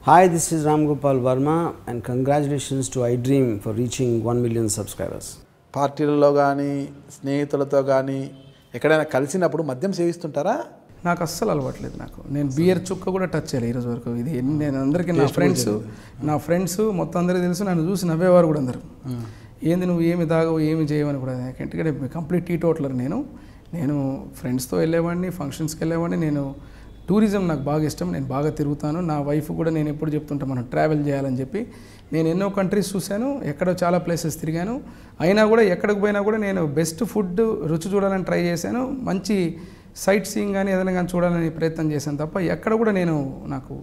Hi, this is Ram Gopal Verma and congratulations to iDream for reaching 1 million subscribers. పార్టీలలో కానీ స్నేహితులతో కానీ ఎక్కడైనా కలిసినప్పుడు మద్యం సేవిస్తుంటారా? నాకు అస్సలు అలవాట్లేదు. నేను బియర్ చుక్క కూడా టచ్ చేయలేదు ఈరోజు వరకు. ఇది నేను అందరికీ నా ఫ్రెండ్స్ మొత్తం అందరికీ తెలుసు. నన్ను చూసి నవ్వేవారు కూడా అందరు. ఏంది నువ్వు ఏమి తాగవు ఏమి చేయవని కూడా. ఎందుకంటే కంప్లీట్ టీటోటలర్. నేను ఫ్రెండ్స్తో వెళ్ళేవాడిని, ఫంక్షన్స్కి వెళ్ళేవాడిని. నేను టూరిజం నాకు బాగా ఇష్టం. నేను బాగా తిరుగుతాను. నా వైఫ్ కూడా నేను ఎప్పుడు చెప్తుంటాను మనం ట్రావెల్ చేయాలని చెప్పి. నేను ఎన్నో కంట్రీస్ చూశాను, ఎక్కడో చాలా ప్లేసెస్ తిరిగాను. అయినా కూడా ఎక్కడికి పోయినా కూడా నేను బెస్ట్ ఫుడ్ రుచి చూడాలని ట్రై చేశాను. మంచి సైట్ సీయింగ్ కానీ ఏదైనా కానీ చూడాలని ప్రయత్నం చేశాను తప్ప ఎక్కడ కూడా నాకు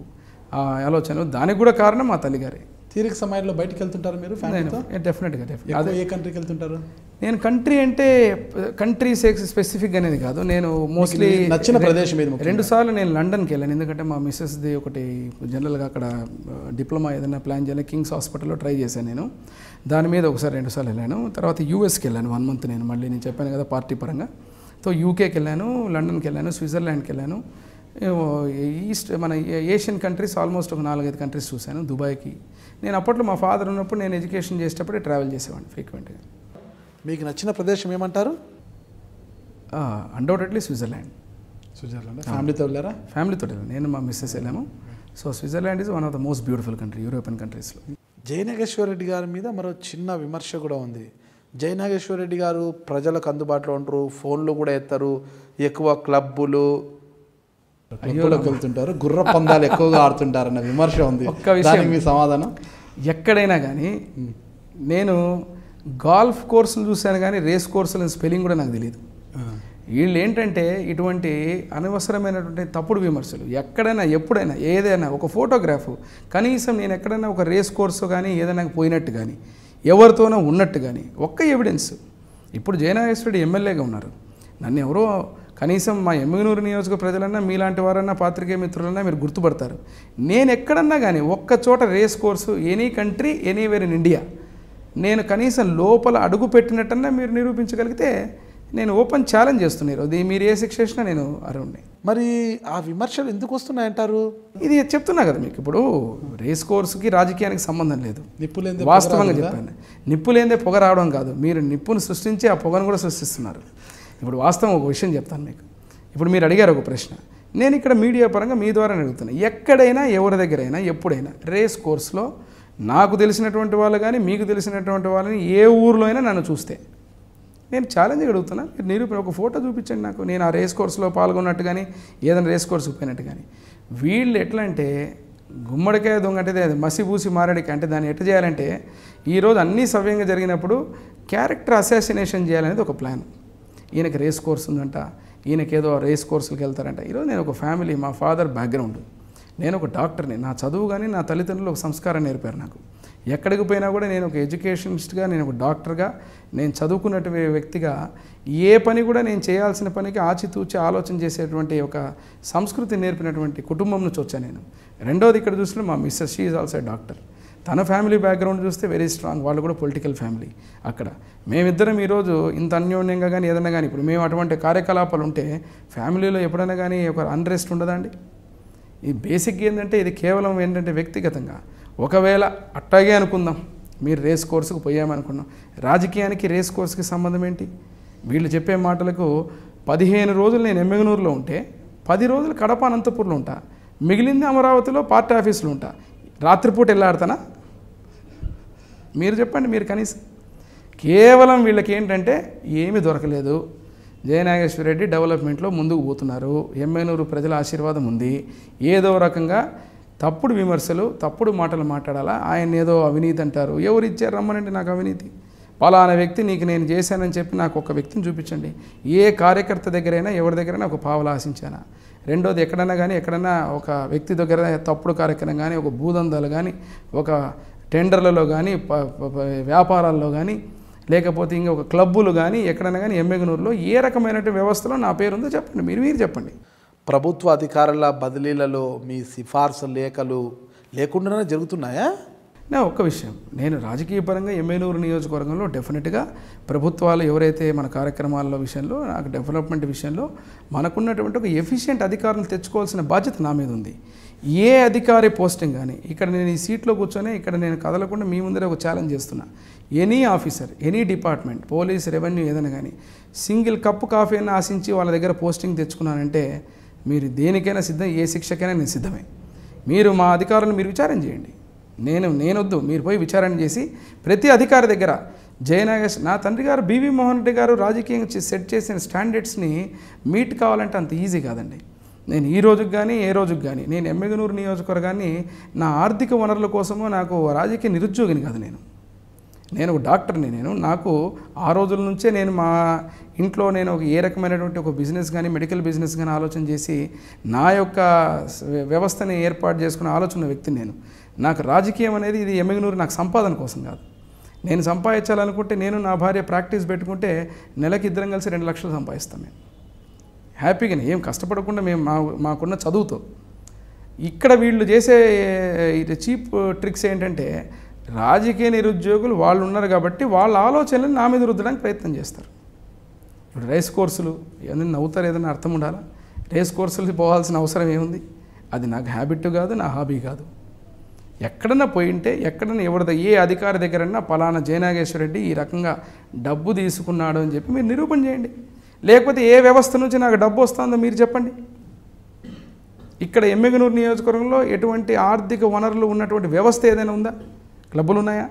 ఆలోచన. దానికి కూడా కారణం మా తల్లిగారే. తీరిక సమయంలో బయటకు వెళ్తుంటారు మీరు? డెఫినెట్గా. అదే ఏ కంట్రీకి వెళ్తుంటారు? నేను కంట్రీ స్పెసిఫిక్ అనేది కాదు. నేను మోస్ట్లీ నచ్చిన ప్రదేశం 2 సార్లు నేను లండన్కి వెళ్ళాను. ఎందుకంటే మా మిస్సెస్ది ఒకటి జనరల్గా అక్కడ డిప్లొమా ఏదైనా ప్లాన్ చేయాలి. కింగ్స్ హాస్పిటల్లో ట్రై చేశాను నేను. దాని మీద ఒకసారి 2 సార్లు వెళ్ళాను. తర్వాత యూఎస్కి వెళ్ళాను 1 మంత్. నేను చెప్పాను కదా పార్టీ పరంగా. యూకేకి వెళ్ళాను, లండన్కి వెళ్ళాను, స్విట్జర్లాండ్కి వెళ్ళాను. మన ఏషియన్ కంట్రీస్ ఆల్మోస్ట్ ఒక 4-5 కంట్రీస్ చూశాను. దుబాయ్కి. నేను అప్పట్లో మా ఫాదర్ ఉన్నప్పుడు నేను ఎడ్యుకేషన్ చేసేటప్పుడే ట్రావెల్ చేసేవాడిని ఫ్రీక్వెంట్గా. మీకు నచ్చిన ప్రదేశం ఏమంటారు? Undoubtedly Switzerland. ఫ్యామిలీతో వెళ్ళారా? ఫ్యామిలీతో వెళ్ళాను. నేను మా మిస్సెస్ వెళ్ళాము. So Switzerland is one of the most beautiful country European కంట్రీస్లో. జయనాగేశ్వర రెడ్డి గారి మీద మరో చిన్న విమర్శ కూడా ఉంది. జయనాగేశ్వర రెడ్డి గారు ప్రజలకు అందుబాటులో ఉంటారు, ఫోన్లు కూడా ఎత్తారు, ఎక్కువ క్లబ్బులు అయ్యోలోకి వెళ్తుంటారు, గుర్ర పందాలు ఎక్కువగా ఆడుతుంటారు అన్న విమర్శ ఉంది. ఒక్క విషయం, మీ సమాధానం? ఎక్కడైనా కానీ నేను గాల్ఫ్ కోర్సులు చూశాను కానీ రేస్ కోర్సుల స్పెల్లింగ్ కూడా నాకు తెలియదు. వీళ్ళు ఏంటంటే ఇటువంటి అనవసరమైనటువంటి తప్పుడు విమర్శలు. ఎక్కడైనా ఎప్పుడైనా ఏదైనా ఒక ఫోటోగ్రాఫ్ కనీసం నేను ఎక్కడైనా ఒక రేస్ కోర్సు కానీ ఏదైనా పోయినట్టు కానీ ఎవరితోనో ఉన్నట్టు కానీ ఒక్క ఎవిడెన్స్. ఇప్పుడు జయనాగేశ్వరుడు ఎమ్మెల్యేగా ఉన్నారు. నన్ను ఎవరో కనీసం మా ఎమ్మిగనూరు నియోజక ప్రజలన్నా మీలాంటి వారన్నా పాత్రికేయ మిత్రులన్నా మీరు గుర్తుపడతారు. నేను ఎక్కడన్నా కానీ ఒక్క చోట race course any country anywhere in India నేను కనీసం లోపల అడుగు పెట్టినట్టన్నా మీరు నిరూపించగలిగితే నేను ఓపెన్ ఛాలెంజ్ చేస్తున్నాను. అది మీరు ఏ శిక్ష చేసినా నేను అరుణ్ణి. మరి ఆ విమర్శలు ఎందుకు వస్తున్నాయంటారు? ఇది చెప్తున్నా కదా మీకు. ఇప్పుడు రేస్ కోర్సుకి రాజకీయానికి సంబంధం లేదు. వాస్తవంగా చెప్పాను. నిప్పు లేదే పొగ రావడం కాదు, మీరు నిప్పును సృష్టించి ఆ పొగను కూడా సృష్టిస్తున్నారు. ఇప్పుడు వాస్తవం ఒక విషయం చెప్తాను మీకు. ఇప్పుడు మీరు అడిగారు ఒక ప్రశ్న, నేను ఇక్కడ మీడియా పరంగా మీ ద్వారా అడుగుతున్నాను. ఎక్కడైనా ఎవరి దగ్గరైనా ఎప్పుడైనా రేస్ కోర్సులో నాకు తెలిసినటువంటి వాళ్ళు కానీ మీకు తెలిసినటువంటి వాళ్ళని ఏ ఊరిలో అయినా నన్ను చూస్తే నేను ఛాలెంజ్ అడుగుతున్నా, మీరు ఒక ఫోటో చూపించండి నాకు, నేను ఆ రేస్ కోర్సులో పాల్గొన్నట్టు కానీ ఏదైనా రేస్ కోర్సుకు పోయినట్టు కానీ. వీళ్ళు ఎట్లా అంటే గుమ్మడికాయ దొంగ అంటే మసిబూసి మారడికి అంటే దాన్ని ఎట్లా చేయాలంటే ఈరోజు అన్నీ సవ్యంగా జరిగినప్పుడు క్యారెక్టర్ అసాసినేషన్ చేయాలనేది ఒక ప్లాన్. ఈయనకి రేస్ కోర్స్ ఉందంట, ఈయనకేదో రేస్ కోర్సులకు వెళ్తారంట. ఈరోజు నేను ఒక ఫ్యామిలీ, మా ఫాదర్ బ్యాక్గ్రౌండ్, నేను ఒక డాక్టర్ని, నా చదువు కానీ నా తల్లిదండ్రులు ఒక సంస్కారం నేర్పారు నాకు. ఎక్కడికి పోయినా కూడా నేను ఒక ఎడ్యుకేషనిస్ట్గా, నేను ఒక డాక్టర్గా, నేను చదువుకున్నటువంటి వ్యక్తిగా ఏ పని కూడా నేను చేయాల్సిన పనికి ఆచితూచి ఆలోచన చేసేటువంటి ఒక సంస్కృతి నేర్పినటువంటి కుటుంబం నుంచి వచ్చాను నేను. రెండోది ఇక్కడ చూస్తే మా missus, she is also doctor. తన ఫ్యామిలీ బ్యాక్గ్రౌండ్ చూస్తే వెరీ స్ట్రాంగ్, వాళ్ళు కూడా పొలిటికల్ ఫ్యామిలీ. అక్కడ మేమిద్దరం ఈరోజు ఇంత అన్యోన్యంగా కానీ ఏదైనా కానీ ఇప్పుడు మేము అటువంటి కార్యకలాపాలు ఉంటే ఫ్యామిలీలో ఎప్పుడైనా కానీ ఒక అన్రెస్ట్ ఉండదా అండి? ఈ బేసిక్ ఏంటంటే ఇది కేవలం ఏంటంటే వ్యక్తిగతంగా. ఒకవేళ అట్టాగే అనుకుందాం, మీరు రేస్ కోర్సుకు పోయామనుకున్నాం, రాజకీయానికి రేస్ కోర్సుకి సంబంధం ఏంటి? వీళ్ళు చెప్పే మాటలకు 15 రోజులు నేను ఎమ్మెగనూరులో ఉంటే 10 రోజులు కడప అనంతపూర్లో ఉంటా, మిగిలింది అమరావతిలో పార్టీ ఆఫీసులో ఉంటా. రాత్రిపూట వెళ్ళాడతానా? మీరు చెప్పండి. మీరు కనీసం కేవలం వీళ్ళకి ఏంటంటే ఏమీ దొరకలేదు. జయనాగేశ్వర రెడ్డి డెవలప్మెంట్లో ముందుకు పోతున్నారు, ఎమ్మెనూరు ప్రజల ఆశీర్వాదం ఉంది. ఏదో రకంగా తప్పుడు విమర్శలు, తప్పుడు మాటలు మాట్లాడాలా? ఆయన ఏదో అవినీతి అంటారు. ఎవరు ఇచ్చారు రమ్మనంటే నాకు అవినీతి? పలానా వ్యక్తి నీకు నేను చేశానని చెప్పి నాకు ఒక వ్యక్తిని చూపించండి. ఏ కార్యకర్త దగ్గరైనా ఎవరి దగ్గరైనా ఒక పావలా ఆశించానా? రెండోది ఎక్కడైనా ఒక వ్యక్తి దగ్గర తప్పుడు కార్యక్రమం కానీ, ఒక భూదందాలు కానీ, ఒక టెండర్లలో కానీ, వ్యాపారాల్లో కానీ, లేకపోతే ఇంకొక క్లబ్బులు కానీ ఎక్కడైనా కానీ ఎమ్మెగనూరులో ఏ రకమైనటువంటి వ్యవస్థలో నా పేరుందో చెప్పండి. మీరు చెప్పండి. ప్రభుత్వ అధికారుల బదిలీలలో మీ సిఫార్సు లేఖలు లేకుండానే జరుగుతున్నాయా? ఒక్క విషయం, నేను రాజకీయ పరంగా ఎమ్మెనూరు నియోజకవర్గంలో డెఫినెట్గా ప్రభుత్వాలు ఎవరైతే మన కార్యక్రమాల విషయంలో, నాకు డెవలప్మెంట్ విషయంలో మనకున్నటువంటి ఒక ఎఫిషియెంట్ అధికారులు తెచ్చుకోవాల్సిన బాధ్యత నా మీద ఉంది. ఏ అధికారి పోస్టింగ్ కానీ ఇక్కడ నేను ఈ సీట్లో కూర్చొని ఇక్కడ నేను కదలకుండా మీ ముందరే ఒక ఛాలెంజ్ చేస్తున్నా. Any officer, any department, police, revenue ఏదైనా కానీ సింగిల్ కప్పు కాఫీ అయినా ఆశించి వాళ్ళ దగ్గర పోస్టింగ్ తెచ్చుకున్నానంటే మీరు దేనికైనా సిద్ధం, ఏ శిక్షకైనా నేను సిద్ధమే. మీరు మా అధికారులను మీరు విచారణ చేయండి. నేనొద్దు, మీరు పోయి విచారణ చేసి ప్రతి అధికారి దగ్గర జయనాగేష్, నా తండ్రి గారు బివి మోహన్ రెడ్డి గారు రాజకీయంగా సెట్ చేసిన స్టాండర్డ్స్ని మీట్ కావాలంటే అంత ఈజీ కాదండి. నేను ఈ రోజుకి కానీ ఏ రోజుకి కానీ నేను ఎమ్మెగనూరు నియోజకవర్గాన్ని నా ఆర్థిక వనరుల కోసమో, నాకు రాజకీయ నిరుద్యోగిని కాదు. నేను ఒక డాక్టర్ని. నాకు ఆ రోజుల నుంచే నేను మా ఇంట్లో నేను ఒక ఏ రకమైనటువంటి ఒక బిజినెస్ కానీ మెడికల్ బిజినెస్ కానీ ఆలోచన చేసి నా యొక్క వ్యవస్థని ఏర్పాటు చేసుకునే ఆలోచన వ్యక్తిని నాకు రాజకీయం అనేది ఇది ఎమ్మెగనూరు నాకు సంపాదన కోసం కాదు. నేను సంపాదించాలనుకుంటే నేను నా భార్య ప్రాక్టీస్ పెట్టుకుంటే నెలకి ఇద్దరం కలిసి 2 లక్షలు సంపాదిస్తాం. మేము హ్యాపీగానే, ఏం కష్టపడకుండా మేము మాకున్న చదువుతో. ఇక్కడ వీళ్ళు చేసే చీప్ ట్రిక్స్ ఏంటంటే రాజకీయ నిరుద్యోగులు వాళ్ళు ఉన్నారు కాబట్టి వాళ్ళ ఆలోచనలను నా మీద రుద్దడానికి ప్రయత్నం చేస్తారు. ఇప్పుడు రేస్ కోర్సులు ఇవన్నీ నవ్వుతారు, ఏదైనా అర్థం ఉండాలా? రేస్ కోర్సులు పోవాల్సిన అవసరం ఏముంది? అది నాకు హ్యాబిట్ కాదు, నా హాబీ కాదు. ఎక్కడన్నా పోయింటే, ఎక్కడన్నా ఏ అధికారి దగ్గరన్నా పలానా జయనాగేశ్వర రెడ్డి ఈ రకంగా డబ్బు తీసుకున్నాడు అని చెప్పి మీరు నిరూపణ చేయండి. లేకపోతే ఏ వ్యవస్థ నుంచి నాకు డబ్బు వస్తుందో మీరు చెప్పండి. ఇక్కడ ఎమ్మెగనూరు నియోజకవర్గంలో ఎటువంటి ఆర్థిక వనరులు ఉన్నటువంటి వ్యవస్థ ఏదైనా ఉందా? క్లబ్బులు ఉన్నాయా?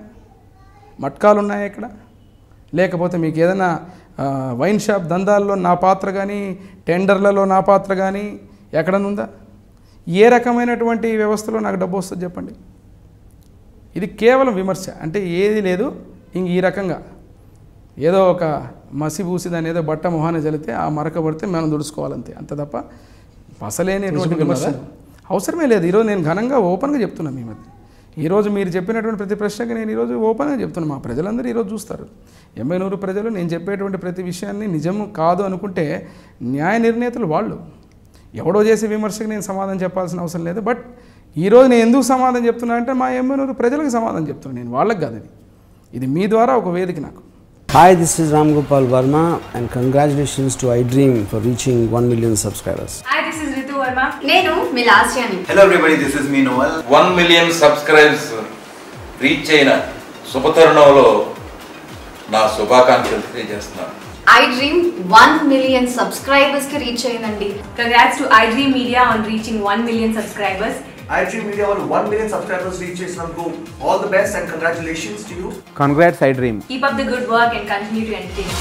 మట్కాలు ఉన్నాయా ఇక్కడ? లేకపోతే మీకు ఏదైనా వైన్ షాప్ దందాల్లో నా పాత్ర కానీ, టెండర్లలో నా పాత్ర కానీ ఎక్కడనుందా? ఏ రకమైనటువంటి వ్యవస్థలో నాకు డబ్బు వస్తుంది చెప్పండి. ఇది కేవలం విమర్శ, అంటే ఏది లేదు. ఇంక ఈ రకంగా ఏదో ఒక మసిబూసి దాన్ని ఏదో బట్ట మొహాన జలితే ఆ మరక పడితే మనం దుడుచుకోవాలంతే, అంత తప్ప అసలేనిటువంటి విమర్శలు అవసరమే లేదు. ఈరోజు నేను ఘనంగా ఓపెన్గా చెప్తున్నాను మీ మధ్య. ఈరోజు మీరు చెప్పినటువంటి ప్రతి ప్రశ్నకి నేను ఈరోజు ఓపెన్గా చెప్తున్నాను. మా ప్రజలందరూ ఈరోజు చూస్తారు. ఎమ్మెగనూరు ప్రజలు నేను చెప్పేటువంటి ప్రతి విషయాన్ని నిజం కాదు అనుకుంటే న్యాయ నిర్ణేతలు వాళ్ళు. ఎవడో చేసే విమర్శకు నేను సమాధానం చెప్పాల్సిన అవసరం లేదు. బట్ ఈరోజు నేను ఎందుకు సమాధానం చెప్తున్నా అంటే మా ఎమ్మెగనూరు ప్రజలకు సమాధానం చెప్తున్నాను, నేను వాళ్ళకి కాదు. ఇది మీ ద్వారా ఒక వేదిక నాకు. Hi, this is Ram Gopal Verma and congratulations to iDream for reaching 1 million subscribers. Hi, this is Ritu Verma. Nenu Milasjani. Hello everybody, this is me Noel. 1 million subscribers reach అయిన శుభతరుణంలో నా శుభాకాంక్షలు తెలియజేస్తున్నాను. iDream 1 million subscribers ki reach అయ్యిందండి. Congrats to iDream Media on reaching 1 million subscribers. iDream Media on 1 million subscribers reach చేసినందుకు all the best and congratulations to you. Congrats iDream. Keep up the good work and continue to entertain.